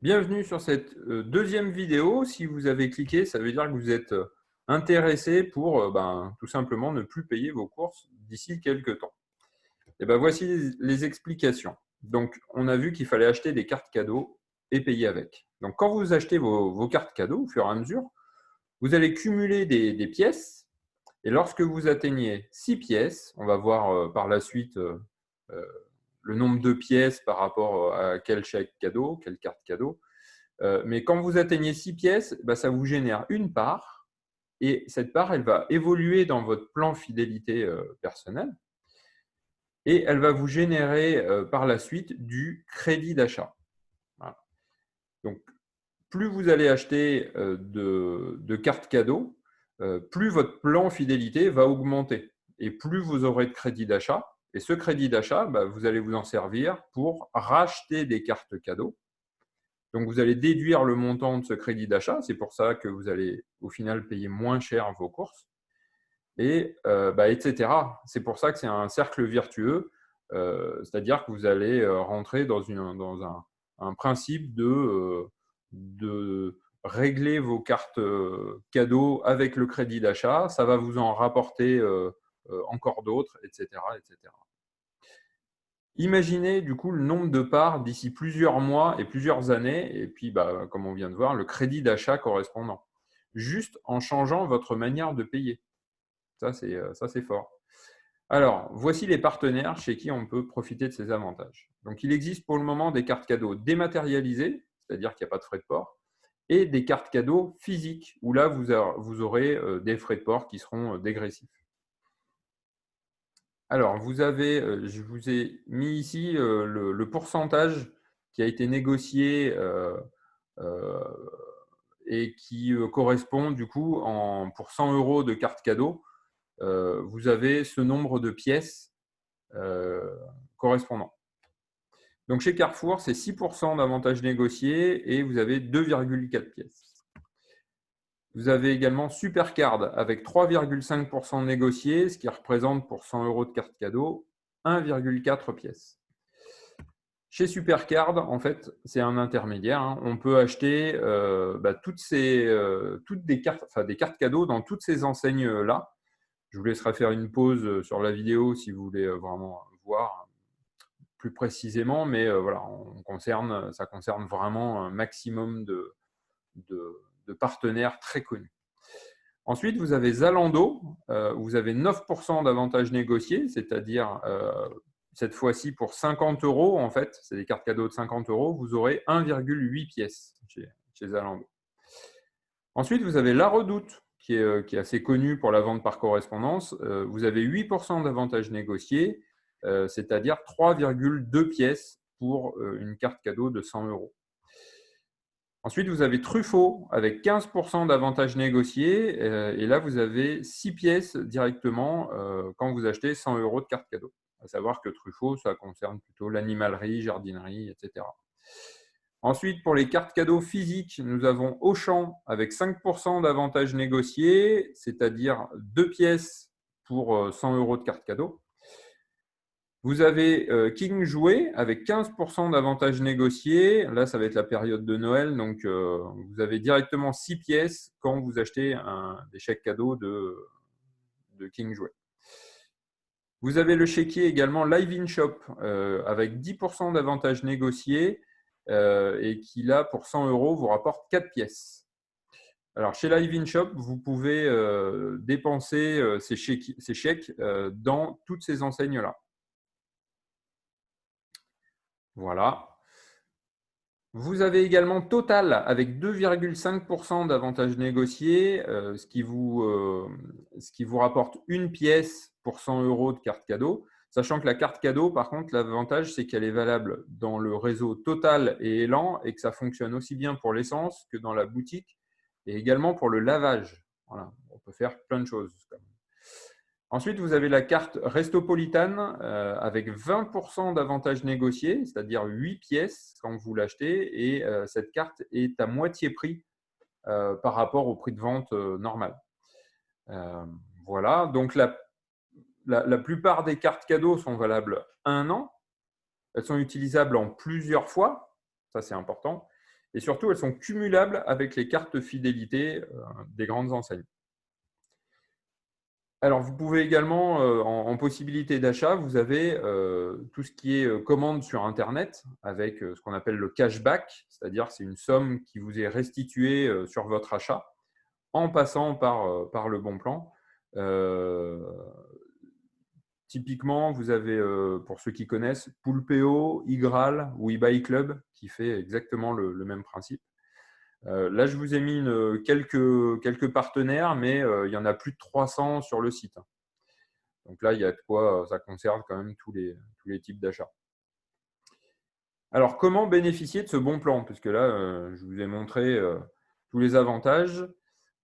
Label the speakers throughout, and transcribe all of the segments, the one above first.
Speaker 1: Bienvenue sur cette deuxième vidéo. Si vous avez cliqué, ça veut dire que vous êtes intéressé pour tout simplement ne plus payer vos courses d'ici quelques temps. Et voici les explications. Donc, on a vu qu'il fallait acheter des cartes cadeaux et payer avec. Donc, quand vous achetez vos cartes cadeaux, au fur et à mesure, vous allez cumuler des pièces. Et lorsque vous atteignez 6 pièces, on va voir par la suite euh, le nombre de pièces par rapport à quel chèque cadeau, quelle carte cadeau. Mais quand vous atteignez 6 pièces, ça vous génère une part. Et cette part, elle va évoluer dans votre plan fidélité personnel. Et elle va vous générer par la suite du crédit d'achat. Voilà. Donc, plus vous allez acheter de cartes cadeaux, plus votre plan fidélité va augmenter. Et plus vous aurez de crédit d'achat. Et ce crédit d'achat, vous allez vous en servir pour racheter des cartes cadeaux. Donc, vous allez déduire le montant de ce crédit d'achat. C'est pour ça que vous allez, au final, payer moins cher vos courses, et etc. C'est pour ça que c'est un cercle vertueux, c'est-à-dire que vous allez rentrer dans un principe de régler vos cartes cadeaux avec le crédit d'achat. Ça va vous en rapporter encore d'autres, etc., etc. Imaginez du coup le nombre de parts d'ici plusieurs mois et plusieurs années, et puis comme on vient de voir, le crédit d'achat correspondant, juste en changeant votre manière de payer. Ça, c'est fort. Alors, voici les partenaires chez qui on peut profiter de ces avantages. Donc, il existe pour le moment des cartes cadeaux dématérialisées, c'est-à-dire qu'il n'y a pas de frais de port, et des cartes cadeaux physiques, où là, vous aurez des frais de port qui seront dégressifs. Alors, je vous ai mis ici le pourcentage qui a été négocié euh, et qui correspond du coup pour 100 € de carte cadeau. Vous avez ce nombre de pièces correspondant. Donc, chez Carrefour, c'est 6% d'avantage négocié et vous avez 2,4 pièces. Vous avez également Supercard avec 3,5% négocié, ce qui représente pour 100 € de carte cadeau 1,4 pièces. Chez Supercard, en fait, c'est un intermédiaire. On peut acheter toutes des cartes cadeaux dans toutes ces enseignes-là. Je vous laisserai faire une pause sur la vidéo si vous voulez vraiment voir plus précisément, mais voilà, ça concerne vraiment un maximum de partenaires très connus. Ensuite, vous avez Zalando, où vous avez 9% d'avantages négociés, c'est-à-dire cette fois-ci pour 50 €, en fait, c'est des cartes cadeaux de 50 €, vous aurez 1,8 pièces chez Zalando. Ensuite, vous avez La Redoute, qui est assez connu pour la vente par correspondance. Vous avez 8% d'avantages négociés, c'est-à-dire 3,2 pièces pour une carte cadeau de 100 €. Ensuite, vous avez Truffaut avec 15% d'avantages négociés. Et là, vous avez 6 pièces directement quand vous achetez 100 € de carte cadeau. À savoir que Truffaut, ça concerne plutôt l'animalerie, jardinerie, etc. Ensuite, pour les cartes cadeaux physiques, nous avons Auchan avec 5% d'avantages négociés, c'est-à-dire 2 pièces pour 100 € de carte cadeau. Vous avez King Jouet avec 15% d'avantages négociés. Là, ça va être la période de Noël, donc vous avez directement 6 pièces quand vous achetez des chèques cadeaux de King Jouet. Vous avez le chéquier également Live in Shop avec 10% d'avantages négociés et qui, là, pour 100 €, vous rapporte 4 pièces. Alors, chez Live in Shop, vous pouvez dépenser ces chèques dans toutes ces enseignes-là. Voilà. Vous avez également Total avec 2,5% d'avantages négociés, ce qui vous rapporte une pièce pour 100 € de carte cadeau. Sachant que la carte cadeau, par contre, l'avantage, c'est qu'elle est valable dans le réseau Total et Elan et que ça fonctionne aussi bien pour l'essence que dans la boutique et également pour le lavage. Voilà, on peut faire plein de choses. Ensuite, vous avez la carte Restopolitane avec 20% d'avantages négociés, c'est-à-dire 8 pièces quand vous l'achetez. Et cette carte est à moitié prix par rapport au prix de vente normal. Voilà, donc la plupart des cartes cadeaux sont valables 1 an. Elles sont utilisables en plusieurs fois, ça c'est important. Et surtout, elles sont cumulables avec les cartes fidélité des grandes enseignes. Alors, vous pouvez également, en possibilité d'achat, vous avez tout ce qui est commande sur Internet avec ce qu'on appelle le cashback, c'est-à-dire c'est une somme qui vous est restituée sur votre achat en passant par le bon plan. Typiquement, vous avez, pour ceux qui connaissent, Poulpeo, Igral ou eBay Club qui fait exactement le même principe. Là, je vous ai mis quelques partenaires, mais il y en a plus de 300 sur le site. Donc là, il y a de quoi, ça concerne quand même tous les types d'achats. Alors, comment bénéficier de ce bon plan? Puisque là, je vous ai montré tous les avantages.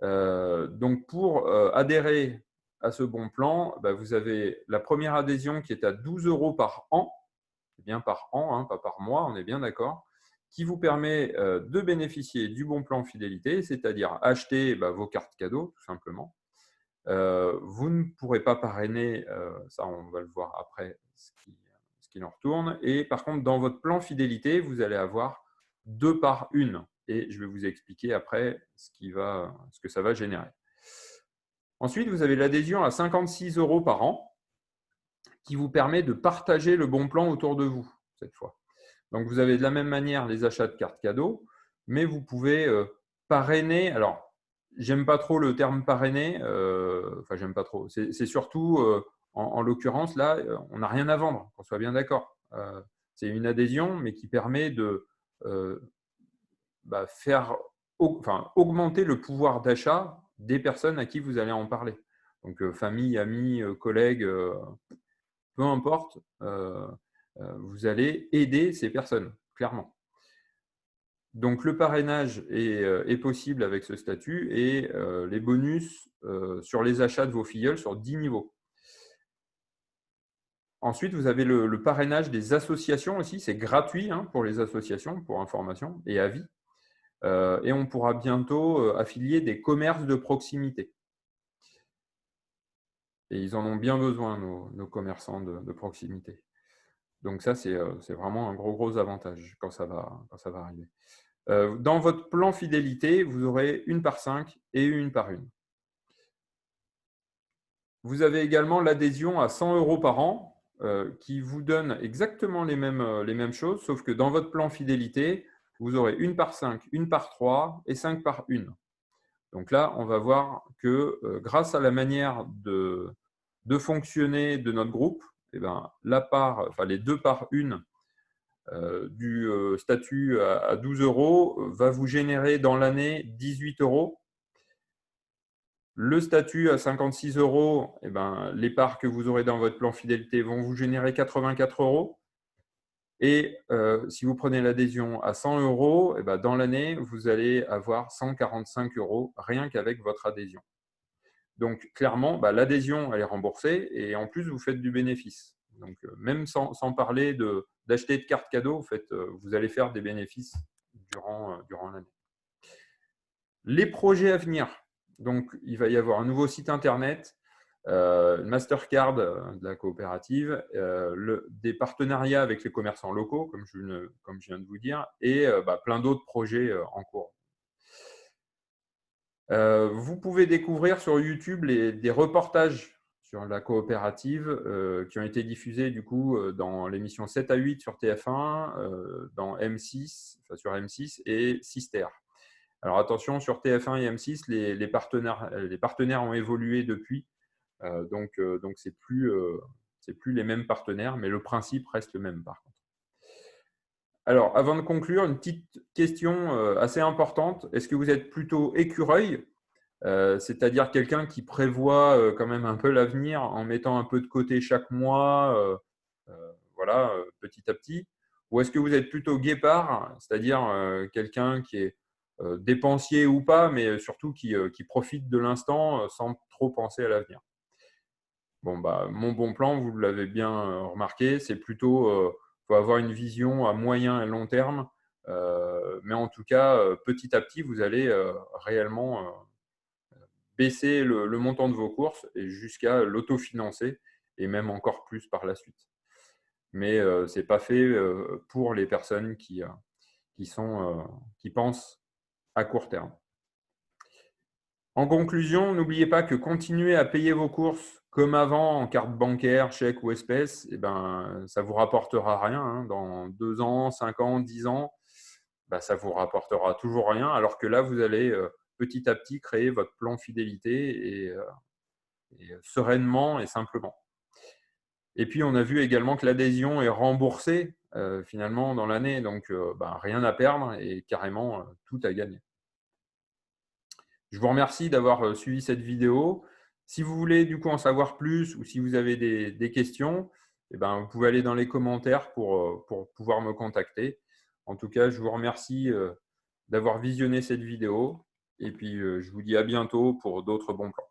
Speaker 1: Donc, pour adhérer à ce bon plan, bah, vous avez la première adhésion qui est à 12 € par an, c'est bien par an, hein, pas par mois, on est bien d'accord, qui vous permet de bénéficier du bon plan fidélité, c'est-à-dire acheter vos cartes cadeaux, tout simplement. Vous ne pourrez pas parrainer, ça on va le voir après, ce qu'il en retourne. Et par contre, dans votre plan fidélité, vous allez avoir 2 par 1. Et je vais vous expliquer après ce que ça va générer. Ensuite, vous avez l'adhésion à 56 € par an qui vous permet de partager le bon plan autour de vous, cette fois. Donc, vous avez de la même manière les achats de cartes cadeaux, mais vous pouvez parrainer. Alors, j'aime pas trop le terme parrainer. Enfin, j'aime pas trop. C'est surtout, en l'occurrence, là, on n'a rien à vendre, qu'on soit bien d'accord. C'est une adhésion, mais qui permet de faire augmenter le pouvoir d'achat des personnes à qui vous allez en parler. Donc, famille, amis, collègues, peu importe, vous allez aider ces personnes, clairement. Donc, le parrainage est possible avec ce statut et les bonus sur les achats de vos filleuls sur 10 niveaux. Ensuite, vous avez le parrainage des associations aussi. C'est gratuit pour les associations, pour information et avis. Et on pourra bientôt affilier des commerces de proximité. Et ils en ont bien besoin, nos commerçants de proximité. Donc ça, c'est vraiment un gros avantage quand ça va arriver. Dans votre plan fidélité, vous aurez 1 par 5 et 1 par 1. Vous avez également l'adhésion à 100 € par an qui vous donne exactement les mêmes choses, sauf que dans votre plan fidélité, vous aurez 1 par 5, 1 par 3 et 5 par 1. Donc là, on va voir que grâce à la manière de fonctionner de notre groupe, les 2 par 1 du statut à 12 € va vous générer dans l'année 18 €. Le statut à 56 €, les parts que vous aurez dans votre plan fidélité vont vous générer 84 €. Et si vous prenez l'adhésion à 100 €, dans l'année, vous allez avoir 145 € rien qu'avec votre adhésion. Donc, clairement, l'adhésion, elle est remboursée et en plus, vous faites du bénéfice. Donc, même sans parler d'acheter de cartes cadeaux, vous allez faire des bénéfices durant l'année. Les projets à venir. Donc, il va y avoir un nouveau site internet, une Mastercard de la coopérative, des partenariats avec les commerçants locaux, comme je viens de vous dire, et plein d'autres projets en cours. Vous pouvez découvrir sur YouTube des reportages sur la coopérative qui ont été diffusés du coup dans l'émission 7 à 8 sur TF1, dans M6, sur M6 et Sister. Alors attention, sur TF1 et M6, les partenaires ont évolué depuis, donc c'est plus les mêmes partenaires, mais le principe reste le même par contre. Alors, avant de conclure, une petite question assez importante. Est-ce que vous êtes plutôt écureuil, c'est-à-dire quelqu'un qui prévoit quand même un peu l'avenir en mettant un peu de côté chaque mois, petit à petit, ou est-ce que vous êtes plutôt guépard, c'est-à-dire quelqu'un qui est dépensier ou pas, mais surtout qui profite de l'instant sans trop penser à l'avenir? Bon, mon bon plan, vous l'avez bien remarqué, c'est plutôt faut avoir une vision à moyen et long terme, mais en tout cas, petit à petit, vous allez réellement baisser le montant de vos courses et jusqu'à l'autofinancer et même encore plus par la suite. Mais ce n'est pas fait pour les personnes qui qui pensent à court terme. En conclusion, n'oubliez pas que continuer à payer vos courses comme avant en carte bancaire, chèque ou espèce, eh ben, ça ne vous rapportera rien. Hein. Dans 2 ans, 5 ans, 10 ans, ça ne vous rapportera toujours rien. Alors que là, vous allez petit à petit créer votre plan fidélité et sereinement et simplement. Et puis, on a vu également que l'adhésion est remboursée finalement dans l'année. Donc, rien à perdre et carrément tout à gagner. Je vous remercie d'avoir suivi cette vidéo. Si vous voulez du coup en savoir plus ou si vous avez des questions, vous pouvez aller dans les commentaires pour pouvoir me contacter. En tout cas, je vous remercie d'avoir visionné cette vidéo et puis je vous dis à bientôt pour d'autres bons plans.